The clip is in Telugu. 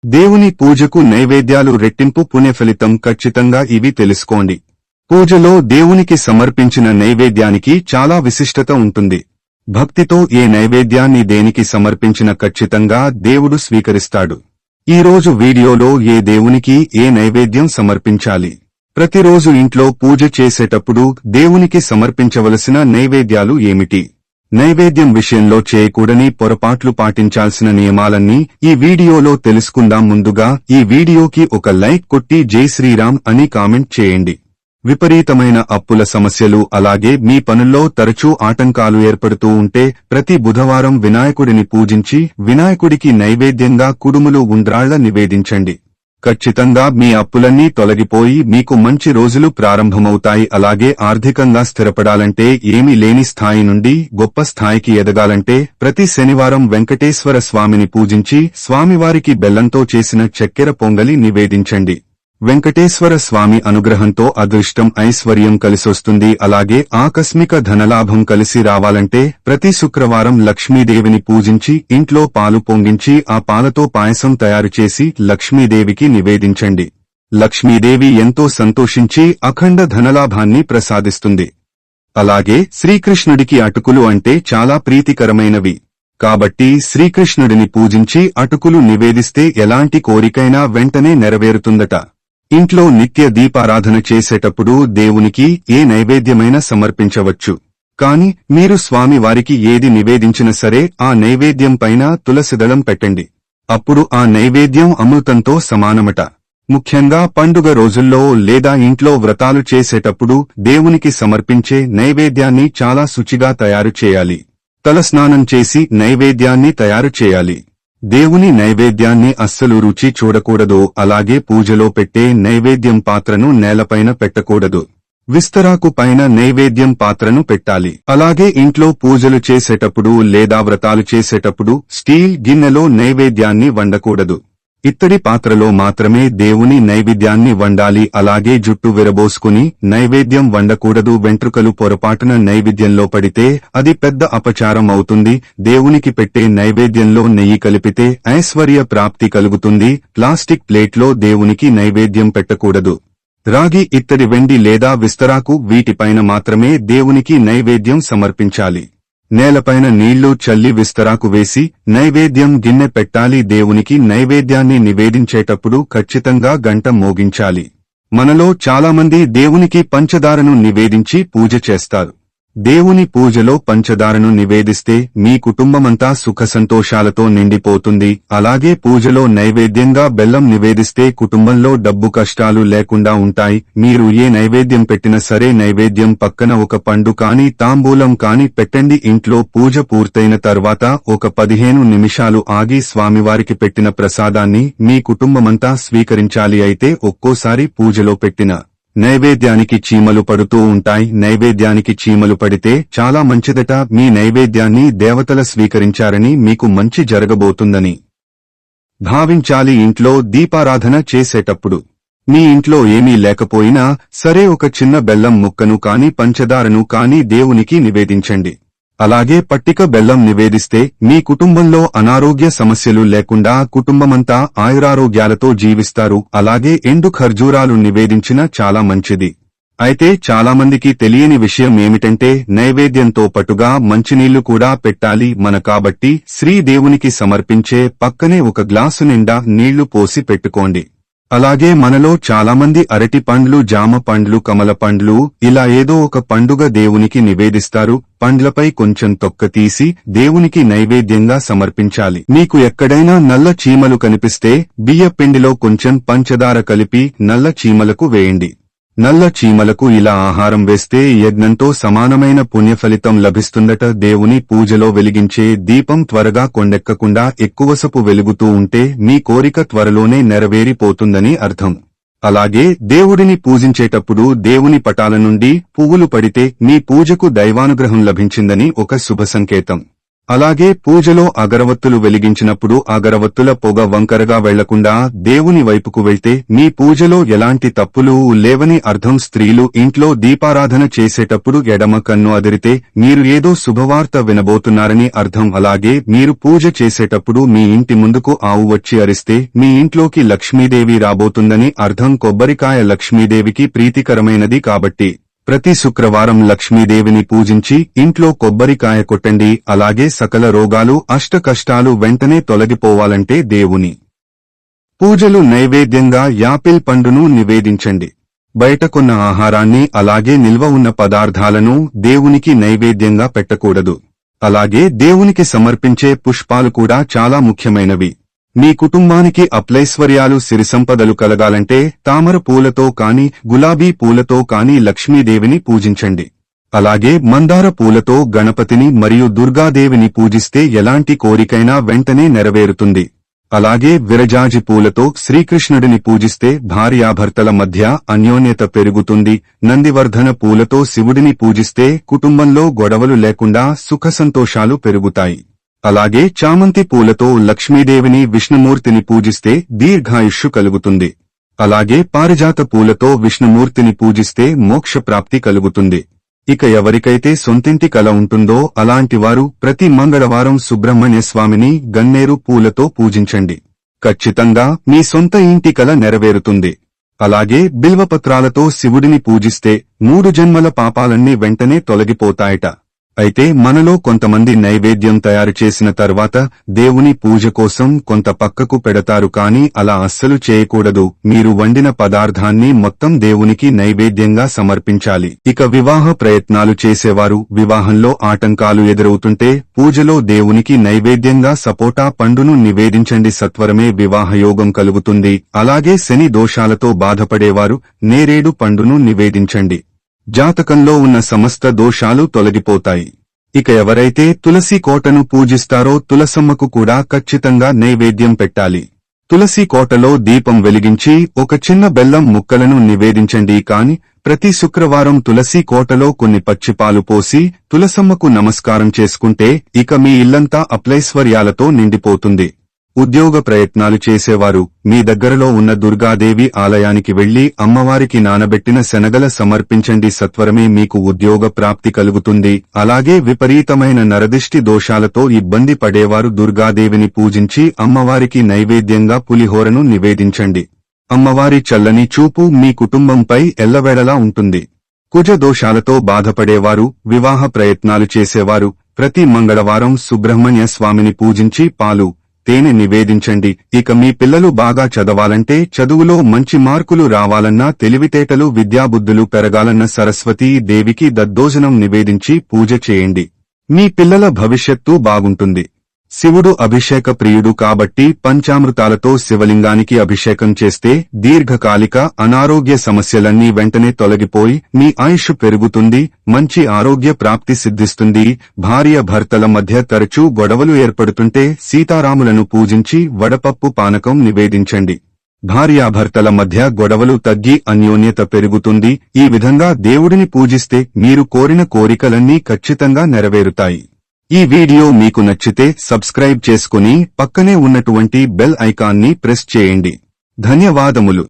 దేవుని పూజకు నైవేద్యాలు రెట్టింపు పుణ్యఫలితం ఖచ్చితంగా ఇవి తెలుసుకోండి. పూజలో దేవునికి సమర్పించిన నైవేద్యానికి చాలా విశిష్టత ఉంటుంది. భక్తితో ఏ నైవేద్యాన్ని దేనికి సమర్పించిన ఖచ్చితంగా దేవుడు స్వీకరిస్తాడు. ఈరోజు వీడియోలో ఏ దేవునికి ఏ నైవేద్యం సమర్పించాలి, ప్రతిరోజు ఇంట్లో పూజ చేసేటప్పుడు దేవునికి సమర్పించవలసిన నైవేద్యాలు ఏమిటి, నైవేద్యం విషయంలో చేయకూడని పొరపాట్లు పాటించాల్సిన నియమాలన్నీ ఈ వీడియోలో తెలుసుకుందాం. ముందుగా ఈ వీడియోకి ఒక లైక్ కొట్టి జై శ్రీరామ్ అని కామెంట్ చేయండి. విపరీతమైన అప్పుల సమస్యలు అలాగే మీ పనుల్లో తరచూ ఆటంకాలు ఏర్పడుతూ ఉంటే ప్రతి బుధవారం వినాయకుడిని పూజించి వినాయకుడికి నైవేద్యంగా కుడుములు ఉండ్రాళ్ల నివేదించండి. ఖచ్చితంగా మీ అప్పులన్నీ తొలగిపోయి మీకు మంచి రోజులు ప్రారంభమవుతాయి. అలాగే ఆర్థికంగా స్థిరపడాలంటే, ఏమీ లేని స్థాయి నుండి గొప్ప స్థాయికి ఎదగాలంటే ప్రతి శనివారం వెంకటేశ్వర స్వామిని పూజించి స్వామివారికి బెల్లంతో చేసిన చక్కెర పొంగలి నివేదించండి. వెంకటేశ్వర స్వామి అనుగ్రహంతో అదృష్టం ఐశ్వర్యం కలిసొస్తుంది. అలాగే ఆకస్మిక ధనలాభం కలిసి రావాలంటే ప్రతి శుక్రవారం లక్ష్మీదేవిని పూజించి ఇంట్లో పాలు పొంగించి ఆ పాలతో పాయసం తయారుచేసి లక్ష్మీదేవికి నివేదించండి. లక్ష్మీదేవి ఎంతో సంతోషించి అఖండ ధనలాభాన్ని ప్రసాదిస్తుంది. అలాగే శ్రీకృష్ణుడికి అటుకులు అంటే చాలా ప్రీతికరమైనవి. కాబట్టి శ్రీకృష్ణుడిని పూజించి అటుకులు నివేదిస్తే ఎలాంటి కోరికైనా వెంటనే నెరవేరుతుందట. ఇంట్లో నిత్య దీపారాధన చేసేటప్పుడు దేవునికి ఏ నైవేద్యమైనా సమర్పించవచ్చు. కాని మీరు స్వామివారికి ఏది నివేదించినా సరే ఆ నైవేద్యం పైన తులసిదళం పెట్టండి. అప్పుడు ఆ నైవేద్యం అమృతంతో సమానమట. ముఖ్యంగా పండుగ రోజుల్లో లేదా ఇంట్లో వ్రతాలు చేసేటప్పుడు దేవునికి సమర్పించే నైవేద్యాన్ని చాలా శుచిగా తయారు చేయాలి. తలస్నానం చేసి నైవేద్యాన్ని తయారు చేయాలి. దేవుని నైవేద్యాన్ని అస్సలు రుచి చూడకూడదు. అలాగే పూజలో పెట్టే నైవేద్యం పాత్రను నేలపైన పెట్టకూడదు. విస్తరాకు పైన నైవేద్యం పాత్రను పెట్టాలి. అలాగే ఇంట్లో పూజలు చేసేటప్పుడు లేదా వ్రతాలు చేసేటప్పుడు స్టీల్ గిన్నెలో నైవేద్యాన్ని వండకూడదు. ఇత్తడి పాత్రలో మాత్రమే దేవుని నైవేద్యాన్ని వండాలి. అలాగే జుట్టు విరబోసుకుని నైవేద్యం వండకూడదు. వెంట్రుకలు పొరపాటున నైవేద్యంలో పడితే అది పెద్ద అపచారం అవుతుంది. దేవునికి పెట్టే నైవేద్యంలో నెయ్యి కలిపితే ఐశ్వర్య ప్రాప్తి కలుగుతుంది. ప్లాస్టిక్ ప్లేట్లో దేవునికి నైవేద్యం పెట్టకూడదు. రాగి, ఇత్తడి, వెండి లేదా విస్తరాకు వీటిపైన మాత్రమే దేవునికి నైవేద్యం సమర్పించాలి. నేలపైన నీళ్లు చల్లి విస్తరాకు వేసి నైవేద్యం గిన్నె పెట్టాలి. దేవునికి నైవేద్యాన్ని నివేదించేటప్పుడు ఖచ్చితంగా గంట మోగించాలి. మనలో చాలామంది దేవునికి పంచదారను నివేదించి పూజ చేస్తారు. దేవుని పూజలో పంచదారను నివేదిస్తే మీ కుటుంబమంతా సుఖ సంతోషాలతో నిండిపోతుంది. అలాగే పూజలో నైవేద్యంగా బెల్లం నివేదిస్తే కుటుంబంలో డబ్బు కష్టాలు లేకుండా ఉంటాయి. మీరు ఏ నైవేద్యం పెట్టినా సరే నైవేద్యం పక్కన ఒక పండు కాని తాంబూలం కాని పెట్టండి. ఇంట్లో పూజ పూర్తయిన తర్వాత ఒక 15 నిమిషాలు ఆగి స్వామివారికి పెట్టిన ప్రసాదాన్ని మీ కుటుంబమంతా స్వీకరించాలి. అయితే ఒక్కోసారి పూజలో పెట్టిన నైవేద్యానికి చీమలు పడుతూ ఉంటాయి. నైవేద్యానికి చీమలు పడితే చాలా మంచిదట. మీ నైవేద్యాన్ని దేవతల స్వీకరించారని మీకు మంచి జరగబోతుందని భావించాలి. ఇంట్లో దీపారాధన చేసేటప్పుడు మీ ఇంట్లో ఏమీ లేకపోయినా సరే ఒక చిన్న బెల్లం ముక్కను కాని పంచదారను కాని దేవునికి నివేదించండి. అలాగే పట్టిక బెల్లం నివేదిస్తే మీ కుటుంబంలో అనారోగ్య సమస్యలు లేకుండా కుటుంబమంతా ఆయురారోగ్యాలతో జీవిస్తారు. అలాగే ఎండు ఖర్జూరాలు నివేదించిన చాలా మంచిది. అయితే చాలామందికి తెలియని విషయం ఏమిటంటే నైవేద్యంతో పటుగా మంచినీళ్లు కూడా పెట్టాలి. కాబట్టి శ్రీదేవునికి సమర్పించే పక్కనే ఒక గ్లాసు నిండా నీళ్లు పోసి పెట్టుకోండి. అలాగే మనలో చాలామంది అరటి పండ్లు, జామ పండ్లు, కమల పండ్లు ఇలా ఏదో ఒక పండుగ దేవునికి నివేదిస్తారు. పండ్లపై కొంచెం తొక్క తీసి దేవునికి నైవేద్యంగా సమర్పించాలి. మీకు ఎక్కడైనా నల్ల చీమలు కనిపిస్తే బియ్యపిండిలో కొంచెం పంచదార కలిపి నల్ల చీమలకు వేయండి. నల్ల చీమలకు ఇలా ఆహారం వేస్తే యజ్ఞంతో సమానమైన పుణ్యఫలితం లభిస్తుందట. దేవుని పూజలో వెలిగించే దీపం త్వరగా కొండెక్కకుండా ఎక్కువసపు వెలుగుతూ ఉంటే మీ కోరిక త్వరలోనే నెరవేరిపోతుందని అర్థం. అలాగే దేవుడిని పూజించేటప్పుడు దేవుని పటాల నుండి పువ్వులు పడితే మీ పూజకు దైవానుగ్రహం లభించిందని ఒక శుభ సంకేతం. అలాగే పూజలో అగరవత్తులు వెలిగించినప్పుడు అగరవత్తుల పొగ వంకరగా వెళ్లకుండా దేవుని వైపుకు వెళ్తే మీ పూజలో ఎలాంటి తప్పులు లేవని అర్థం. స్త్రీలు ఇంట్లో దీపారాధన చేసేటప్పుడు ఎడమ కన్ను అదిరితే మీరు ఏదో శుభవార్త వినబోతున్నారని అర్థం. అలాగే మీరు పూజ చేసేటప్పుడు మీ ఇంటి ముందుకు ఆవు వచ్చి అరిస్తే మీ ఇంట్లోకి లక్ష్మీదేవి రాబోతుందని అర్థం. కొబ్బరికాయ లక్ష్మీదేవికి ప్రీతికరమైనది కాబట్టి ప్రతి శుక్రవారం లక్ష్మీదేవిని పూజించి ఇంట్లో కొబ్బరికాయ కొట్టండి. అలాగే సకల రోగాలు అష్ట కష్టాలు వెంటనే తొలగిపోవాలంటే దేవుని పూజలు నైవేద్యంగా యాపిల్ పండును నివేదించండి. బయట కొన్న ఆహారాన్ని అలాగే నిల్వ ఉన్న పదార్థాలను దేవునికి నైవేద్యంగా పెట్టకూడదు. అలాగే దేవునికి సమర్పించే పుష్పాలు కూడా చాలా ముఖ్యమైనవి. మీ కుటుంబానికి అప్లైశ్వర్యాలు సిరిసంపదలు కలగాలంటే తామర పూలతో కాని గులాబీ పూలతో కాని లక్ష్మీదేవిని పూజించండి. అలాగే మందార పూలతో గణపతిని మరియు దుర్గాదేవిని పూజిస్తే ఎలాంటి కోరికైనా వెంటనే నెరవేరుతుంది. అలాగే విరజాజి పూలతో శ్రీకృష్ణుడిని పూజిస్తే భార్యాభర్తల మధ్య అన్యోన్యత పెరుగుతుంది. నందివర్ధన పూలతో శివుడిని పూజిస్తే కుటుంబంలో గొడవలు లేకుండా సుఖసంతోషాలు పెరుగుతాయి. అలాగే చామంతి పూలతో లక్ష్మీదేవిని విష్ణుమూర్తిని పూజిస్తే దీర్ఘాయుష్షు కలుగుతుంది. అలాగే పారిజాత పూలతో విష్ణుమూర్తిని పూజిస్తే మోక్షప్రాప్తి కలుగుతుంది. ఇక ఎవరికైతే సొంతింటి కల ఉంటుందో అలాంటివారు ప్రతి మంగళవారం సుబ్రహ్మణ్య స్వామిని గన్నేరు పూలతో పూజించండి. ఖచ్చితంగా మీ సొంత ఇంటి కల నెరవేరుతుంది. అలాగే బిల్వపత్రాలతో శివుడిని పూజిస్తే 3 జన్మల పాపాలన్నీ వెంటనే తొలగిపోతాయట. అయితే మనలో కొంతమంది నైవేద్యం తయారు చేసిన తర్వాత దేవుని పూజ కోసం కొంత పక్కకు పెడతారు. కానీ అలా అస్సలు చేయకూడదు. మీరు వండిన పదార్థాన్ని మొత్తం దేవునికి నైవేద్యంగా సమర్పించాలి. ఇక వివాహ ప్రయత్నాలు చేసేవారు వివాహంలో ఆటంకాలు ఎదురవుతుంటే పూజలో దేవునికి నైవేద్యంగా సపోటా పండును నివేదించండి. సత్వరమే వివాహయోగం కలుగుతుంది. అలాగే శని దోషాలతో బాధపడేవారు నేరేడు పండును నివేదించండి. జాతకంలో ఉన్న సమస్త దోషాలు తొలగిపోతాయి. ఇక ఎవరైతే తులసి కోటను పూజిస్తారో తులసమ్మకు కూడా ఖచ్చితంగా నైవేద్యం పెట్టాలి. తులసి కోటలో దీపం వెలిగించి ఒక చిన్న బెల్లం ముక్కలను నివేదించండి. కాని ప్రతి శుక్రవారం తులసి కోటలో కొన్ని పచ్చిపాలు పోసి తులసమ్మకు నమస్కారం చేసుకుంటే ఇక మీ ఇల్లంతా అప్లైశ్వర్యాలతో నిండిపోతుంది. ఉద్యోగ ప్రయత్నాలు చేసేవారు మీ దగ్గరలో ఉన్న దుర్గాదేవి ఆలయానికి వెళ్లి అమ్మవారికి నానబెట్టిన శనగల సమర్పించండి. సత్వరమే మీకు ఉద్యోగ ప్రాప్తి కలుగుతుంది. అలాగే విపరీతమైన నరదిష్టి దోషాలతో ఇబ్బంది పడేవారు దుర్గాదేవిని పూజించి అమ్మవారికి నైవేద్యంగా పులిహోరను నివేదించండి. అమ్మవారి చల్లని చూపు మీ కుటుంబంపై ఎల్లవేళలా ఉంటుంది. కుజ దోషాలతో బాధపడేవారు వివాహ ప్రయత్నాలు చేసేవారు ప్రతి మంగళవారం సుబ్రహ్మణ్య స్వామిని పూజించి పాలు తేనె నివేదించండి. ఇక మీ పిల్లలు బాగా చదవాలంటే చదువులో మంచి మార్కులు రావాలన్నా తెలివితేటలు విద్యాబుద్ధులు పెరగాలన్న సరస్వతీ దేవికి దద్దోజనం నివేదించి పూజ చేయండి. మీ పిల్లల భవిష్యత్తు బాగుంటుంది. శివుడు అభిషేక ప్రియుడు కాబట్టి పంచామృతాలతో శివలింగానికి అభిషేకం చేస్తే దీర్ఘకాలిక అనారోగ్య సమస్యలన్నీ వెంటనే తొలగిపోయి మీ ఆయుష్ పెరుగుతుంది. మంచి ఆరోగ్య ప్రాప్తి సిద్ధిస్తుంది. భార్య భర్తల మధ్య తరచూ గొడవలు ఏర్పడుతుంటే సీతారాములను పూజించి వడపప్పు పానకం నివేదించండి. భార్యాభర్తల మధ్య గొడవలు తగ్గి అన్యోన్యత పెరుగుతుంది. ఈ విధంగా దేవుడిని పూజిస్తే మీరు కోరిన కోరికలన్నీ ఖచ్చితంగా నెరవేరుతాయి. ఈ వీడియో మీకు నచ్చితే సబ్స్క్రైబ్ చేసుకుని పక్కనే ఉన్నటువంటి బెల్ ఐకాన్ని ప్రెస్ చేయండి. ధన్యవాదములు.